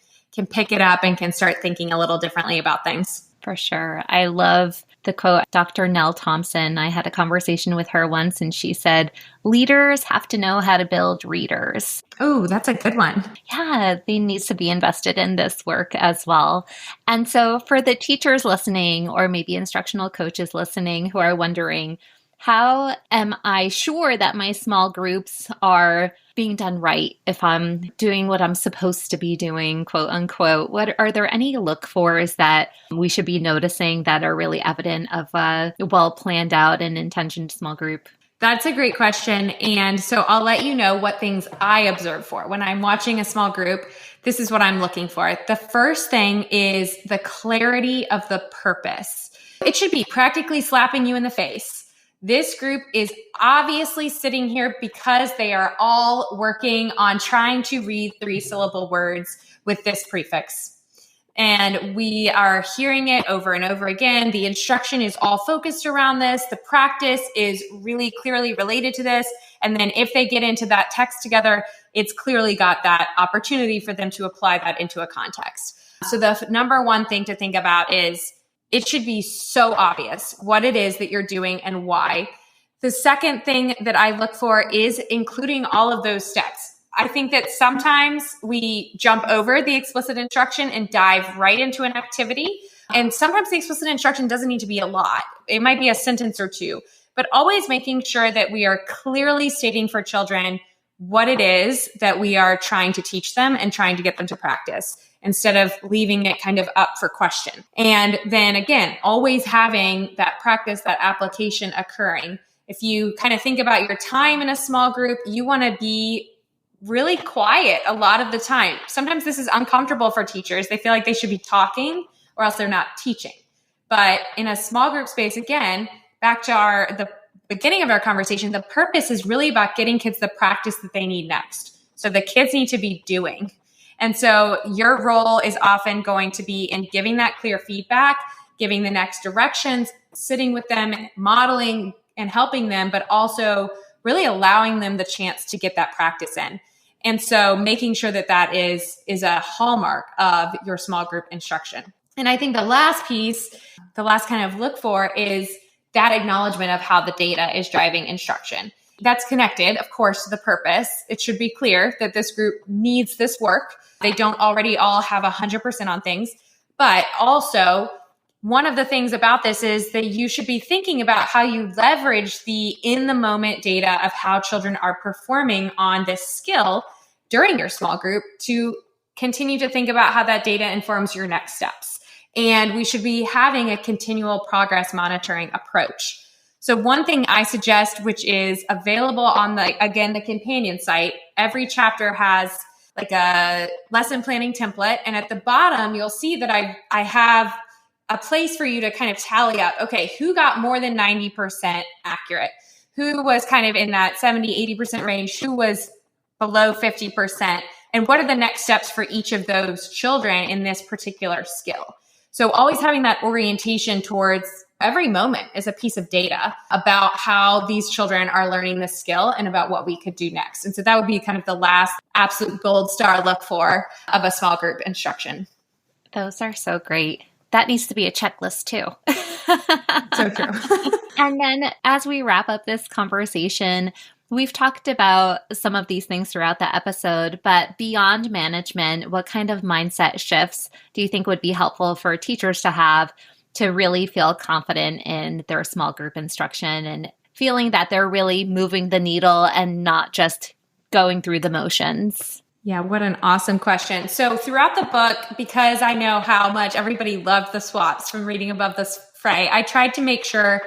pick it up and can start thinking a little differently about things. For sure. I love the quote, Dr. Nell Thompson. I had a conversation with her once and she said, leaders have to know how to build readers. Oh, that's a good one. Yeah, they need to be invested in this work as well. And so for the teachers listening, or maybe instructional coaches listening who are wondering, how am I sure that my small groups are being done right if I'm doing what I'm supposed to be doing, quote unquote? What are there any look-fors that we should be noticing that are really evident of a well planned out and intentioned small group? That's a great question. And so I'll let you know what things I observe for when I'm watching a small group. this is what I'm looking for. The first thing is the clarity of the purpose. It should be practically slapping you in the face. This group is obviously sitting here because they are all working on trying to read 3-syllable words with this prefix. And we are hearing it over and over again. The instruction is all focused around this. The practice is really clearly related to this. And then if they get into that text together, it's clearly got that opportunity for them to apply that into a context. So the number one thing to think about is it should be so obvious what it is that you're doing and why. The second thing that I look for is including all of those steps. I think that sometimes we jump over the explicit instruction and dive right into an activity. And sometimes the explicit instruction doesn't need to be a lot. It might be a sentence or two, but always making sure that we are clearly stating for children what it is that we are trying to teach them and trying to get them to practice, instead of leaving it kind of up for question. And then again, always having that practice, that application occurring. If you kind of think about your time in a small group, you want to be really quiet a lot of the time. Sometimes this is uncomfortable for teachers. They feel like they should be talking or else they're not teaching. But in a small group space, again, back to the beginning of our conversation, the purpose is really about getting kids the practice that they need next. So the kids need to be doing. And so your role is often going to be in giving that clear feedback, giving the next directions, sitting with them, modeling and helping them, but also really allowing them the chance to get that practice in. And so making sure that that is a hallmark of your small group instruction. And I think the last piece, the last kind of look for is that acknowledgement of how the data is driving instruction. That's connected, of course, to the purpose. It should be clear that this group needs this work. They don't already all have 100% on things, but also one of the things about this is that you should be thinking about how you leverage the in-the-moment data of how children are performing on this skill during your small group to continue to think about how that data informs your next steps. And we should be having a continual progress monitoring approach. So one thing I suggest, which is available on the companion site, every chapter has like a lesson planning template. And at the bottom, you'll see that I have a place for you to kind of tally up, okay, who got more than 90% accurate? Who was kind of in that 70, 80% range? Who was below 50%? And what are the next steps for each of those children in this particular skill? So always having that orientation towards every moment is a piece of data about how these children are learning this skill and about what we could do next. And so that would be kind of the last absolute gold star look for of a small group instruction. Those are so great. That needs to be a checklist too. So true. And then as we wrap up this conversation, we've talked about some of these things throughout the episode, but beyond management, what kind of mindset shifts do you think would be helpful for teachers to have to really feel confident in their small group instruction and feeling that they're really moving the needle and not just going through the motions? Yeah, what an awesome question. So throughout the book, because I know how much everybody loved the swaps from reading above this fray, I tried to make sure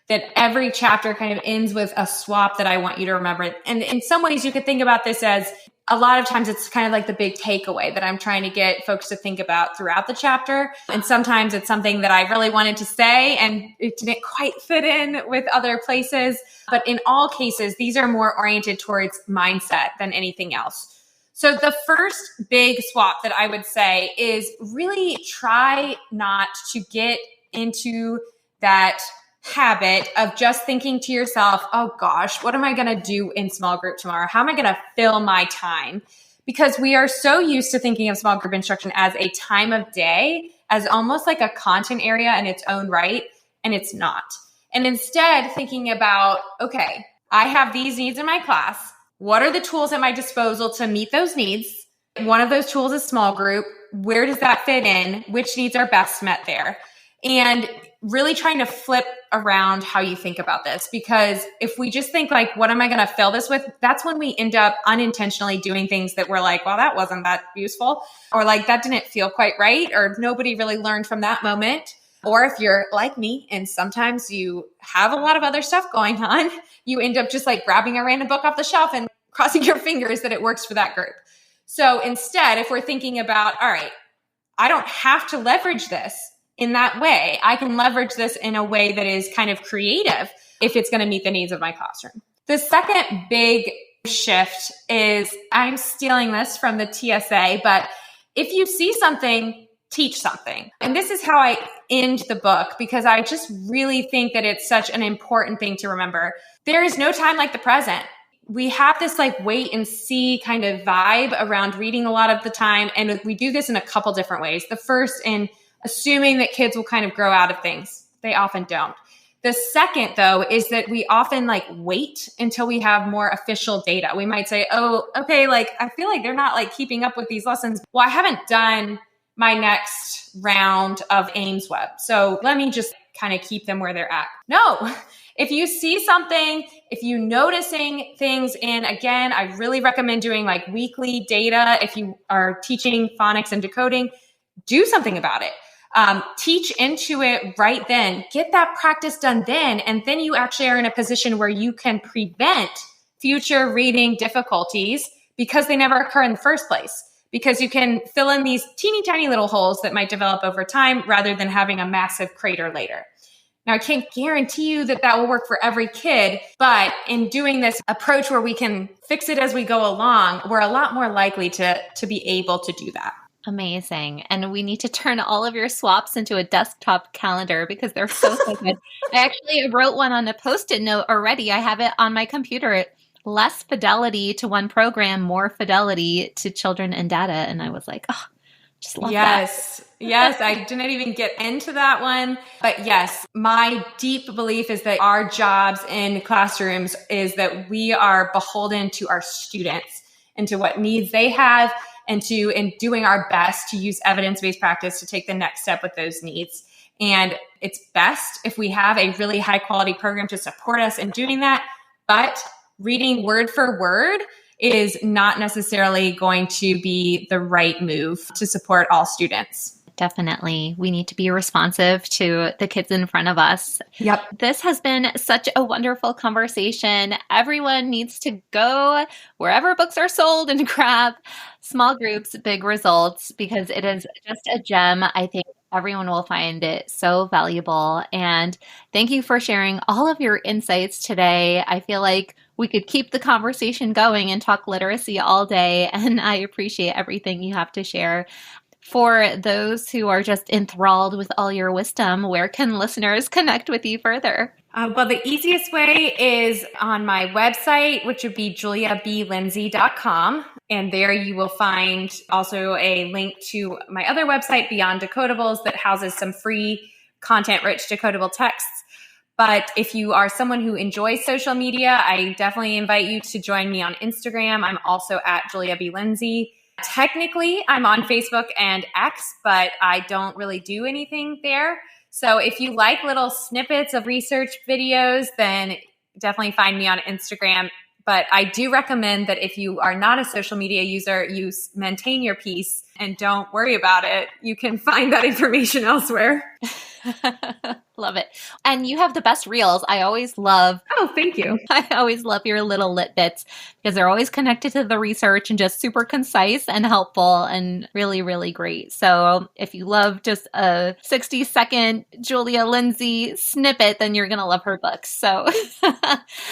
that every chapter kind of ends with a swap that I want you to remember. And in some ways, you could think about this as a lot of times it's kind of like the big takeaway that I'm trying to get folks to think about throughout the chapter. And sometimes it's something that I really wanted to say and it didn't quite fit in with other places. But in all cases, these are more oriented towards mindset than anything else. So the first big swap that I would say is really try not to get into that habit of just thinking to yourself, oh gosh, what am I going to do in small group tomorrow? How am I going to fill my time? Because we are so used to thinking of small group instruction as a time of day, as almost like a content area in its own right, and it's not. And instead thinking about, okay, I have these needs in my class. What are the tools at my disposal to meet those needs? One of those tools is small group. Where does that fit in? Which needs are best met there? And really trying to flip around how you think about this. Because if we just think like, what am I going to fill this with? That's when we end up unintentionally doing things that we're like, well, that wasn't that useful. Or like, that didn't feel quite right. Or nobody really learned from that moment. Or if you're like me and sometimes you have a lot of other stuff going on, you end up just like grabbing a random book off the shelf and crossing your fingers that it works for that group. So instead, if we're thinking about, all right, I don't have to leverage this in that way. I can leverage this in a way that is kind of creative if it's going to meet the needs of my classroom. The second big shift is, I'm stealing this from the TSA, but if you see something, teach something. And this is how I end the book, because I just really think that it's such an important thing to remember. There is no time like the present. We have this like wait and see kind of vibe around reading a lot of the time. And we do this in a couple different ways. The first, in assuming that kids will kind of grow out of things. They often don't. The second, though, is that we often like wait until we have more official data. We might say, oh, okay, like I feel like they're not like keeping up with these lessons. Well, I haven't done my next round of Ames Web, so let me just kind of keep them where they're at. No. If you see something, if you're noticing things, and again, I really recommend doing like weekly data. If you are teaching phonics and decoding, do something about it. Teach into it right then. Get that practice done then. And then you actually are in a position where you can prevent future reading difficulties because they never occur in the first place. Because you can fill in these teeny tiny little holes that might develop over time rather than having a massive crater later. Now, I can't guarantee you that that will work for every kid, but in doing this approach where we can fix it as we go along, we're a lot more likely to be able to do that. Amazing. And we need to turn all of your swaps into a desktop calendar because they're so good. I actually wrote one on a Post-it note already. I have it on my computer. Less fidelity to one program, more fidelity to children and data. And I was like, oh, just love that. Yes, I didn't even get into that one. But yes, my deep belief is that our jobs in classrooms is that we are beholden to our students and to what needs they have, and to in doing our best to use evidence-based practice to take the next step with those needs. And it's best if we have a really high quality program to support us in doing that. But reading word for word is not necessarily going to be the right move to support all students. Definitely. We need to be responsive to the kids in front of us. Yep. This has been such a wonderful conversation. Everyone needs to go wherever books are sold and grab Small Groups, Big Results, because it is just a gem. I think everyone will find it so valuable. And thank you for sharing all of your insights today. I feel like we could keep the conversation going and talk literacy all day, and I appreciate everything you have to share. For those who are just enthralled with all your wisdom, where can listeners connect with you further? Well, the easiest way is on my website, which would be juliablindsey.com. And there you will find also a link to my other website, Beyond Decodables, that houses some free content-rich decodable texts. But if you are someone who enjoys social media, I definitely invite you to join me on Instagram. I'm also at Julia B. Lindsey. Technically, I'm on Facebook and X, but I don't really do anything there. So if you like little snippets of research videos, then definitely find me on Instagram. But I do recommend that if you are not a social media user, you maintain your peace and don't worry about it. You can find that information elsewhere. Love it. And you have the best reels. I always love. Oh, thank you. I always love your little lit bits because they're always connected to the research and just super concise and helpful and really, really great. So if you love just a 60-second Julia Lindsey snippet, then you're going to love her books. So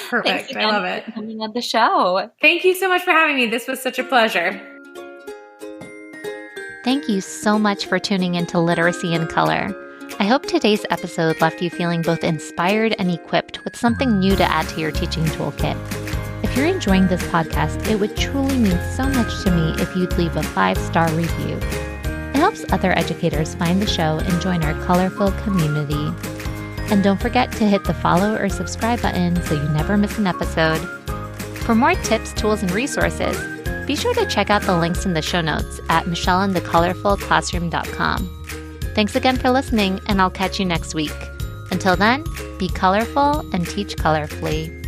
perfect. I love it. For coming on the show. Thank you so much for having me. This was such a pleasure. Thank you so much for tuning into Literacy in Color. I hope today's episode left you feeling both inspired and equipped with something new to add to your teaching toolkit. If you're enjoying this podcast, it would truly mean so much to me if you'd leave a 5-star review. It helps other educators find the show and join our colorful community. And don't forget to hit the follow or subscribe button so you never miss an episode. For more tips, tools, and resources, be sure to check out the links in the show notes at michelleandthecolorfulclassroom.com. Thanks again for listening, and I'll catch you next week. Until then, be colorful and teach colorfully.